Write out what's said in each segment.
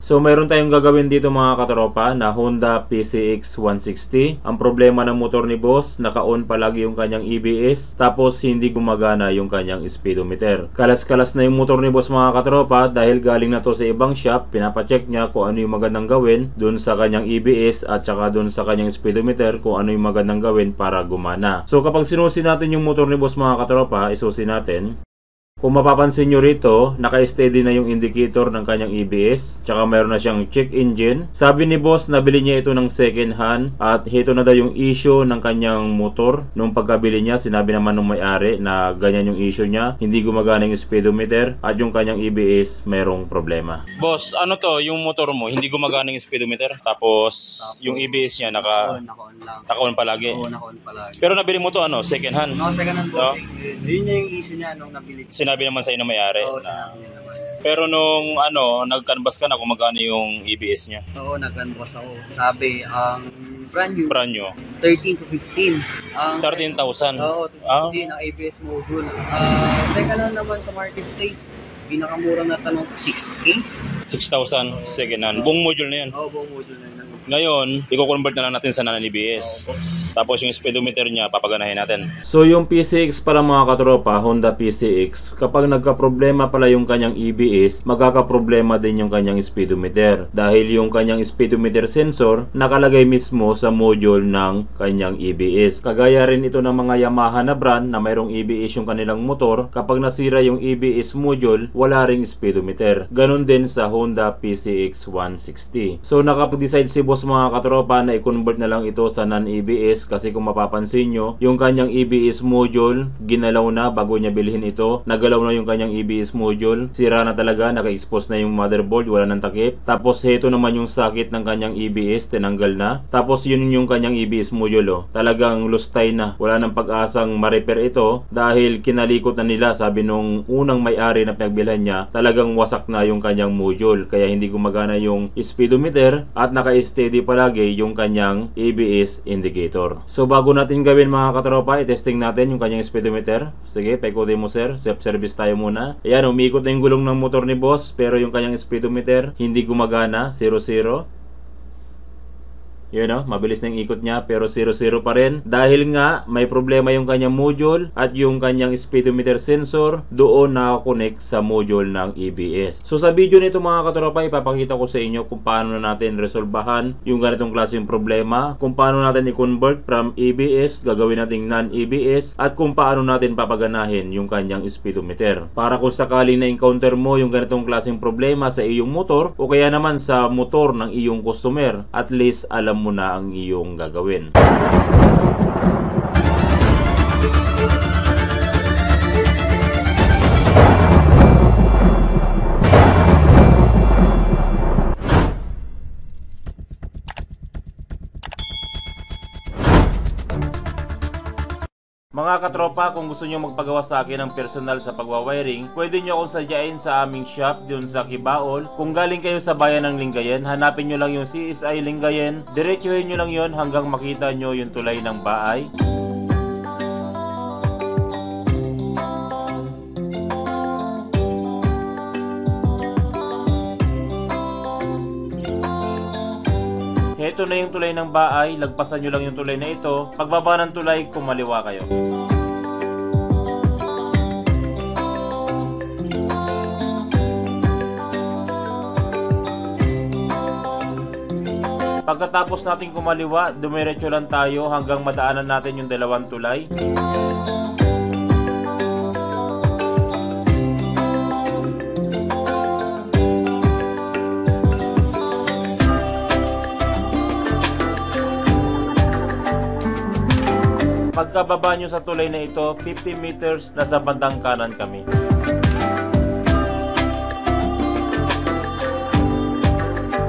So mayroon tayong gagawin dito mga katropa na Honda PCX 160. Ang problema ng motor ni boss, naka-on palagi yung kanyang EBS, tapos hindi gumagana yung kanyang speedometer. Kalas-kalas na yung motor ni boss mga katropa dahil galing na to sa ibang shop. Pinapacheck niya kung ano yung magandang gawin dun sa kanyang EBS at saka dun sa kanyang speedometer kung ano yung magandang gawin para gumana. So kapag sinusi natin yung motor ni boss mga katropa, isusi natin. Kung mapapansin nyo rito, naka-steady na yung indicator ng kanyang EBS. Tsaka mayroon na siyang check engine. Sabi ni boss, nabili niya ito ng second hand. At ito na daw yung issue ng kanyang motor. Nung pagkabili niya, sinabi naman ng may-ari na ganyan yung issue niya. Hindi gumagana yung speedometer. At yung kanyang EBS, mayroong problema. Boss, ano to? Yung motor mo, hindi gumagana yung speedometer? Tapos yung EBS niya, naka-on lang. naka-on palagi? Oo, naka-on palagi. Pero nabili mo to ano? Second hand? No, second hand No? Yun yung issue niya nung nabili. Sinabi naman sa'yo na may-ari. Oo, sinabi niya naman. Pero nung nag-canvas ka na kung magkano yung EBS niya? Oo, nag-canvas ako. Sabi, ang brand new, 13 to 15. Ang 13,000? Oo, 15 ang ABS module. Second hand naman sa marketplace, pinakamura na tanong 6K. 6,000 second hand. Buong module na yan. Oo, buong module na yun. Ngayon, i-convert na lang natin sa non-EBS. Tapos yung speedometer niya, papaganahin natin. So yung PCX para mga katropa, Honda PCX, kapag nagka-problema pala yung kanyang EBS, magkaka-problema din yung kanyang speedometer. Dahil yung kanyang speedometer sensor, nakalagay mismo sa module ng kanyang EBS. Kagaya rin ito ng mga Yamaha na brand na mayroong EBS yung kanilang motor. Kapag nasira yung EBS module, wala ring speedometer. Ganon din sa Honda PCX 160. So nakapag-decide si boss mga katropa na i-convert na lang ito sa non-EBS kasi kung mapapansin nyo, yung kanyang EBS module ginalaw na bago niya bilhin ito. Nagalaw na yung kanyang EBS module, sira na talaga, naka-expose na yung motherboard, wala nang takip. Tapos heto naman yung sakit ng kanyang EBS, tinanggal na. Tapos yun yung kanyang EBS module, talagang lustay na, wala nang pag-asang ma-repair ito dahil kinalikot na nila. Sabi nung unang may-ari na pinagbilhan niya, talagang wasak na yung kanyang module, kaya hindi gumagana yung speedometer at naka-steady palagi yung kanyang ABS indicator. So bago natin gawin mga katropa, i-testing natin yung kanyang speedometer. Sige, paikutin mo sir, self-service tayo muna. Ayan, umiikot na yung gulong ng motor ni boss, pero yung kanyang speedometer hindi gumagana, 0-0. Yun o, mabilis na yung ikot niya pero 0-0 pa rin. Dahil nga may problema yung kanyang module at yung kanyang speedometer sensor doon nakakonect sa module ng EBS. So sa video nito mga katropa, ipapakita ko sa inyo kung paano natin resolbahan yung ganitong klaseng problema, kung paano natin i-convert from EBS, gagawin nating non-EBS, at kung paano natin papaganahin yung kanyang speedometer. Para kung sakaling na-encounter mo yung ganitong klaseng problema sa iyong motor o kaya naman sa motor ng iyong customer, at least alam mo na ang iyong gagawin. Mga katropa, kung gusto nyo magpagawa sa akin ng personal sa pagwawiring, pwede nyo akong sadyain sa aming shop dun sa Kibaol. Kung galing kayo sa bayan ng Lingayen, hanapin nyo lang yung CSI Lingayen, diretsuhin nyo lang yon hanggang makita nyo yung tulay ng bahay. Ito na yung tulay ng bahay, lagpasan nyo lang yung tulay na ito. Pagbaba ng tulay, kumaliwa kayo. Pagkatapos natin kumaliwa, dumiretso lang tayo hanggang madaanan natin yung dalawang tulay. Pagkababa nyo sa tulay na ito, 50 meters nasa bandang kanan kami.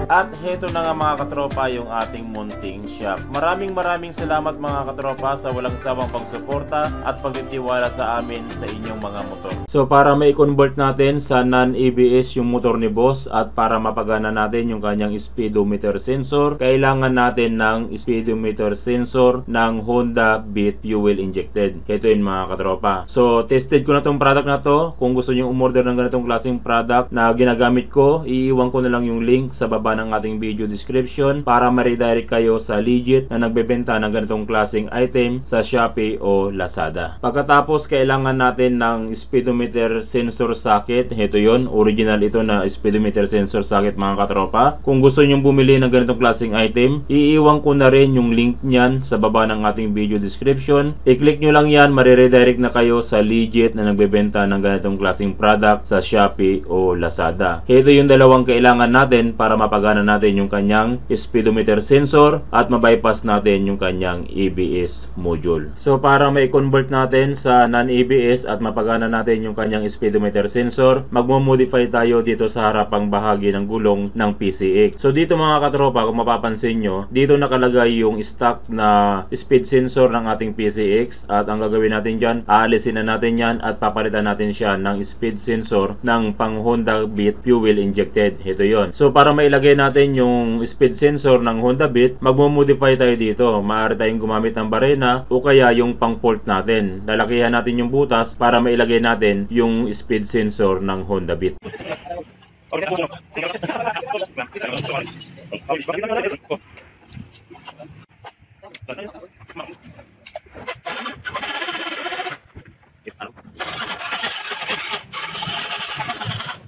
At heto na nga mga katropa yung ating munting shop. Maraming salamat mga katropa sa walang sawang pagsuporta at pagtitiwala sa amin sa inyong mga motor. So para mai-convert natin sa non-ABS yung motor ni boss at para mapagana natin yung kanyang speedometer sensor, kailangan natin ng speedometer sensor ng Honda Beat fuel injected. Heto yun mga katropa. So tested ko na tong product na to. Kung gusto nyo umorder ng ganitong klaseng product na ginagamit ko, iiwan ko na lang yung link sa baba ng ating video description para ma-redirect kayo sa legit na nagbebenta ng ganitong klaseng item sa Shopee o Lazada. Pagkatapos kailangan natin ng speedometer sensor socket. Ito yon, original ito na speedometer sensor socket mga katropa. Kung gusto nyo bumili ng ganitong klaseng item, iiwan ko na rin yung link nyan sa baba ng ating video description. I-click nyo lang yan, ma-redirect na kayo sa legit na nagbebenta ng ganitong klaseng product sa Shopee o Lazada. Ito yung dalawang kailangan natin para mapagana natin yung kanyang speedometer sensor at mabypass natin yung kanyang ABS module. So para mai-convert natin sa non-ABS at mapagana natin yung kanyang speedometer sensor, magmo-modify tayo dito sa harapang bahagi ng gulong ng PCX. So dito mga katropa, kung mapapansin nyo, dito nakalagay yung stock na speed sensor ng ating PCX at ang gagawin natin dyan, aalisin na natin yan at papalitan natin siya ng speed sensor ng pang Honda Beat fuel injected. Ito yon. So para mailagay natin yung speed sensor ng Honda Beat, magmo-modify tayo dito. Maaari tayong gumamit ng barena o kaya yung pang port natin. Lalakihan natin yung butas para mailagay natin yung speed sensor ng Honda Beat.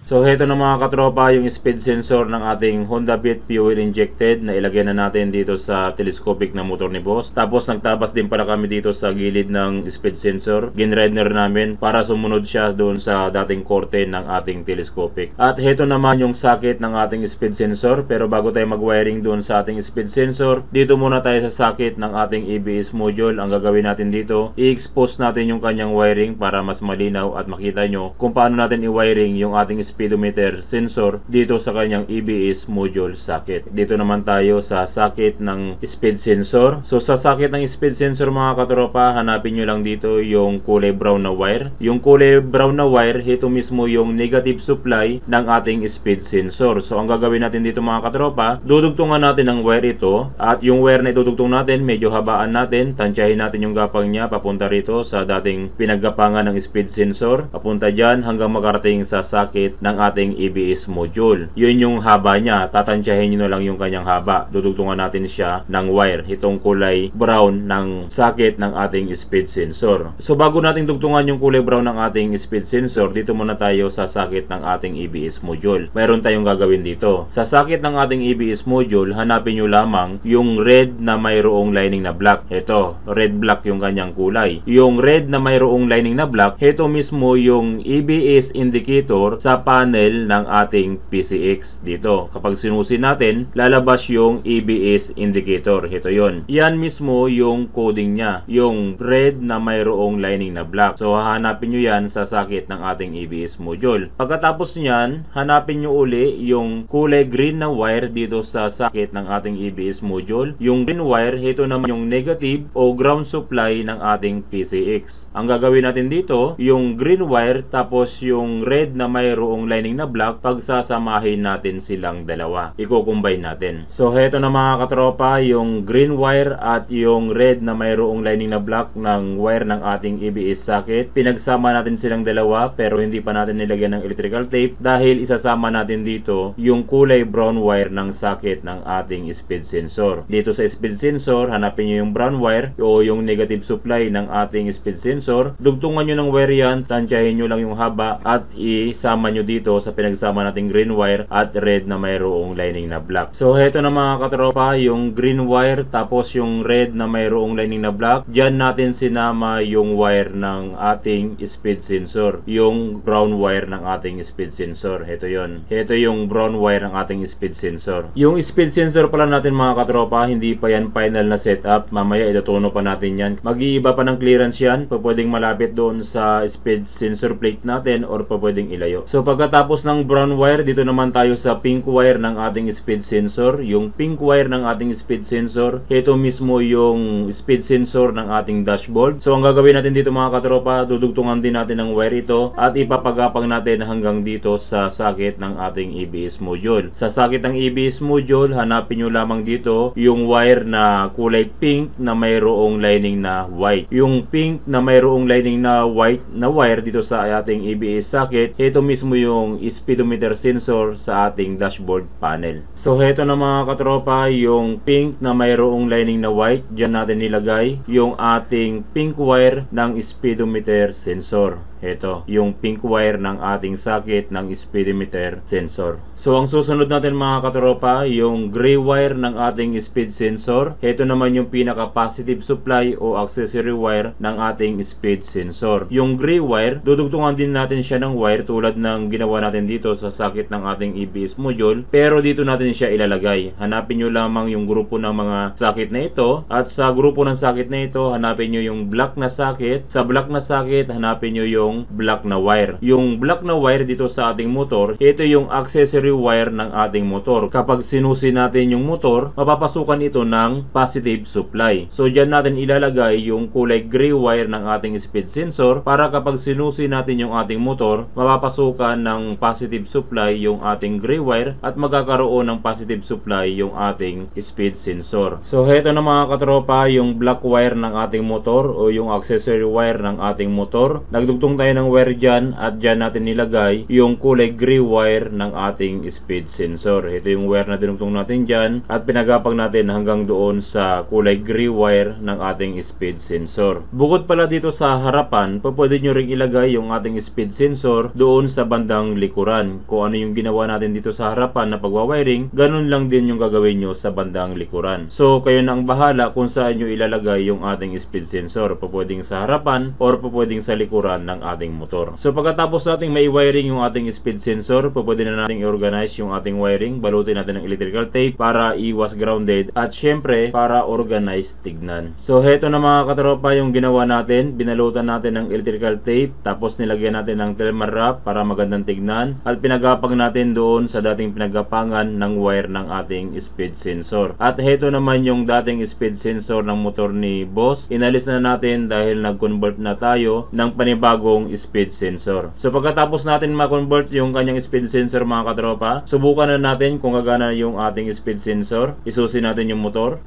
So heto na mga katropa yung speed sensor ng ating Honda Beat fuel injected na ilagay na natin dito sa telescopic na motor ni boss. Tapos nagtabas din pala kami dito sa gilid ng speed sensor. Ginrender namin para sumunod siya doon sa dating korte ng ating telescopic. At heto naman yung socket ng ating speed sensor. Pero bago tayo mag-wiring doon sa ating speed sensor, dito muna tayo sa socket ng ating ABS module. Ang gagawin natin dito, i-expose natin yung kanyang wiring para mas malinaw at makita nyo kung paano natin i-wiring yung ating speedometer sensor dito sa kanyang ABS module socket. Dito naman tayo sa socket ng speed sensor. So sa socket ng speed sensor mga katropa, hanapin nyo lang dito yung kulay brown na wire. Yung kulay brown na wire, ito mismo yung negative supply ng ating speed sensor. So ang gagawin natin dito mga katropa, dudugtungan natin ang wire ito at yung wire na idudugtong natin, medyo habaan natin, tansyahin natin yung gapang niya papunta rito sa dating pinaggapangan ng speed sensor. Papunta dyan hanggang makarating sa socket ng ating ABS module. Yun yung haba niya. Tatansyahin nyo na lang yung kanyang haba. Dudugtungan natin siya ng wire. Itong kulay brown ng socket ng ating speed sensor. So bago natin dugtungan yung kulay brown ng ating speed sensor, dito muna tayo sa socket ng ating ABS module. Mayroon tayong gagawin dito. Sa socket ng ating ABS module, hanapin nyo lamang yung red na mayroong lining na black. Ito, red black yung kanyang kulay. Yung red na mayroong lining na black, ito mismo yung ABS indicator sa panel ng ating PCX dito. Kapag sinusin natin, lalabas yung ABS indicator. Ito yon. Yan mismo yung coding niya. Yung red na mayroong lining na black. So, hahanapin nyo yan sa socket ng ating ABS module. Pagkatapos nyan, hanapin nyo uli yung kulay green na wire dito sa socket ng ating ABS module. Yung green wire, ito naman yung negative o ground supply ng ating PCX. Ang gagawin natin dito, yung green wire tapos yung red na mayroong lining na black, pagsasamahin natin silang dalawa. Iko-combine natin. So heto na mga katropa, yung green wire at yung red na mayroong lining na black ng wire ng ating ABS socket. Pinagsama natin silang dalawa pero hindi pa natin nilagyan ng electrical tape dahil isasama natin dito yung kulay brown wire ng socket ng ating speed sensor. Dito sa speed sensor, hanapin nyo yung brown wire o yung negative supply ng ating speed sensor. Dugtungan nyo ng wire yan, tansyahin nyo lang yung haba at isama nyo dito sa pinagsama nating green wire at red na mayroong lining na black. So heto na mga katropa, yung green wire tapos yung red na mayroong lining na black. Diyan natin sinama yung wire ng ating speed sensor. Yung brown wire ng ating speed sensor. Heto yon. Heto yung brown wire ng ating speed sensor. Yung speed sensor pala natin mga katropa, hindi pa yan final na setup. Mamaya itutuno pa natin yan. Mag-iiba pa ng clearance yan. Pwedeng malapit doon sa speed sensor plate natin or pwedeng ilayo. So pagka pagkatapos ng brown wire, dito naman tayo sa pink wire ng ating speed sensor. Yung pink wire ng ating speed sensor, ito mismo yung speed sensor ng ating dashboard. So ang gagawin natin dito mga katropa, dudugtungan din natin ng wire ito at ipapagapang natin hanggang dito sa socket ng ating ABS module. Sa socket ng ABS module, hanapin nyo lamang dito yung wire na kulay pink na mayroong lining na white. Yung pink na mayroong lining na white na wire dito sa ating ABS socket, ito mismo yung speedometer sensor sa ating dashboard panel. So ito na mga katropa, yung pink na mayroong lining na white, dyan natin nilagay yung ating pink wire ng speedometer sensor. Ito, yung pink wire ng ating socket ng speedometer sensor. So ang susunod natin mga katropa, yung gray wire ng ating speed sensor. Ito naman yung pinaka positive supply o accessory wire ng ating speed sensor. Yung gray wire, dudugtungan din natin siya ng wire tulad ng ginawa natin dito sa socket ng ating ABS module, pero dito natin siya ilalagay. Hanapin nyo lamang yung grupo ng mga socket na ito, at sa grupo ng socket na ito, hanapin nyo yung black na socket. Sa black na socket, hanapin nyo yung black na wire. Yung black na wire dito sa ating motor, ito yung accessory wire ng ating motor. Kapag sinusi natin yung motor, mapapasukan ito ng positive supply. So dyan natin ilalagay yung kulay gray wire ng ating speed sensor para kapag sinusi natin yung ating motor, mapapasukan ng positive supply yung ating gray wire at magkakaroon ng positive supply yung ating speed sensor. So heto na mga katropa, yung black wire ng ating motor o yung accessory wire ng ating motor. Nagdugtong tayo ng wire dyan at dyan natin nilagay yung kulay gray wire ng ating speed sensor. Ito yung wire na dinugtong natin dyan at pinagapang natin hanggang doon sa kulay gray wire ng ating speed sensor. Bukod pala dito sa harapan, pwede nyo ring ilagay yung ating speed sensor doon sa bandang likuran. Kung ano yung ginawa natin dito sa harapan na pagwawiring, ganun lang din yung gagawin nyo sa bandang likuran. So kayo na ang bahala kung saan nyo ilalagay yung ating speed sensor. Pwedeng sa harapan or pwedeng sa likuran ng ating motor. So pagkatapos nating may wiring yung ating speed sensor, pwede na nating i-organize yung ating wiring. Balutin natin ng electrical tape para iwas grounded at syempre para organized tignan. So heto na mga katropa yung ginawa natin. Binalutan natin ng electrical tape, tapos nilagyan natin ng Telmar wrap para magandang tignan at pinagapang natin doon sa dating pinagapangan ng wire ng ating speed sensor. At heto naman yung dating speed sensor ng motor ni boss. Inalis na natin dahil nag-convert na tayo ng panibagong speed sensor. So pagkatapos natin ma-convert yung kanyang speed sensor mga katropa, subukan na natin kung gagana yung ating speed sensor. Isusi natin yung motor.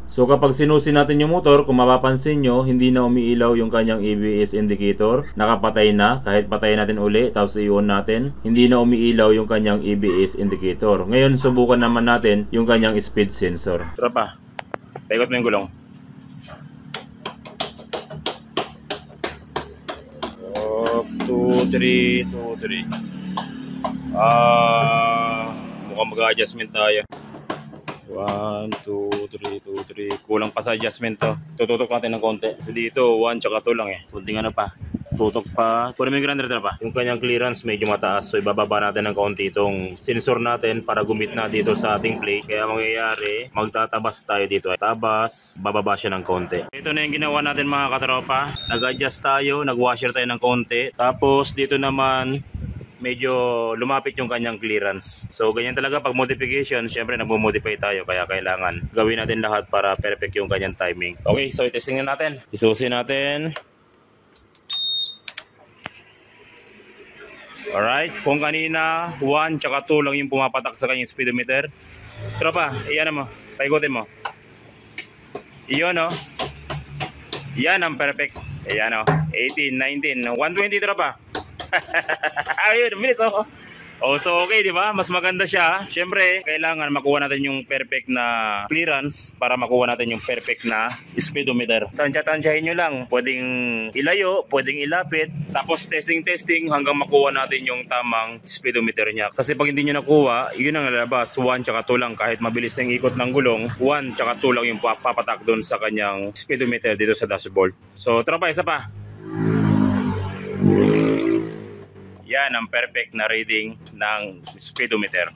So kapag sinusi natin yung motor, kung mapapansin nyo, hindi na umiilaw yung kanyang ABS indicator. Nakapatay na, kahit patayin natin uli, tapos i-on natin, hindi na umiilaw yung kanyang ABS indicator. Ngayon, subukan naman natin yung kanyang speed sensor. Tropa, paikot mo yung gulong. 2, 3. Mukhang mag-adjustment tayo. 1, 2, 3. Kulang pa sa adjustment to. Tututok natin ng konti. Kasi dito, 1 tsaka 2 lang eh. Kunting ano pa. Tutok pa. Kunin mo yung grinder pa. Yung kanyang clearance medyo mataas. So ibababa natin ng konti itong sensor natin para gumit na dito sa ating plate. Kaya mangyayari, magtatabas tayo dito. Tabas, bababa siya ng konti. Ito na yung ginawa natin mga katropa. Nag-adjust tayo, nag-washer tayo ng konti. Tapos dito naman, medyo lumapit yung kanyang clearance. So ganyan talaga pag modification, syempre nagmo-modify tayo kaya kailangan gawin natin lahat para perfect yung kanyang timing. Okay, so i-testing na natin. Isusin natin. Alright, kung kanina 1 tsaka 2 lang yung pumapatak sa kanyang speedometer. Tropa, iyan mo, paikutin mo. Iyon o. Yan ang perfect. Ayan o, 18, 19, 120 tropa. Ayun, bilis oh. Oh, so okay, di ba? Mas maganda siya. Siyempre, kailangan makuha natin yung perfect na clearance para makuha natin yung perfect na speedometer. Tansya-tansyahin nyo lang. Pwedeng ilayo, pwedeng ilapit. Tapos testing hanggang makuha natin yung tamang speedometer niya. Kasi pag hindi nyo nakuha, yun ang lalabas. 1 tsaka 2 lang. Kahit mabilis na yung ikot ng gulong, 1 tsaka 2 lang yung papatak doon sa kanyang speedometer dito sa dashboard. So, tropa, isa pa. Yan ang perfect na reading ng speedometer.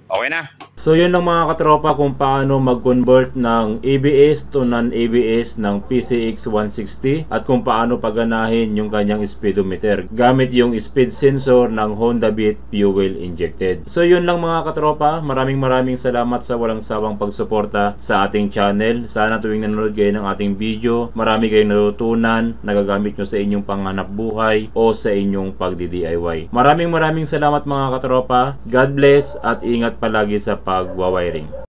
Okay na. So yun lang mga katropa kung paano mag-convert ng ABS to non-ABS ng PCX 160 at kung paano paganahin yung kanyang speedometer gamit yung speed sensor ng Honda Beat fuel injected. So yun lang mga katropa, maraming salamat sa walang sawang pagsuporta sa ating channel. Sana tuwing nanonood kayo ng ating video, marami kayong natutunan, nagagamit nyo sa inyong panghanap buhay o sa inyong pagdi-DIY. Maraming salamat mga katropa. God bless at ingat palagi sa pagwawiring.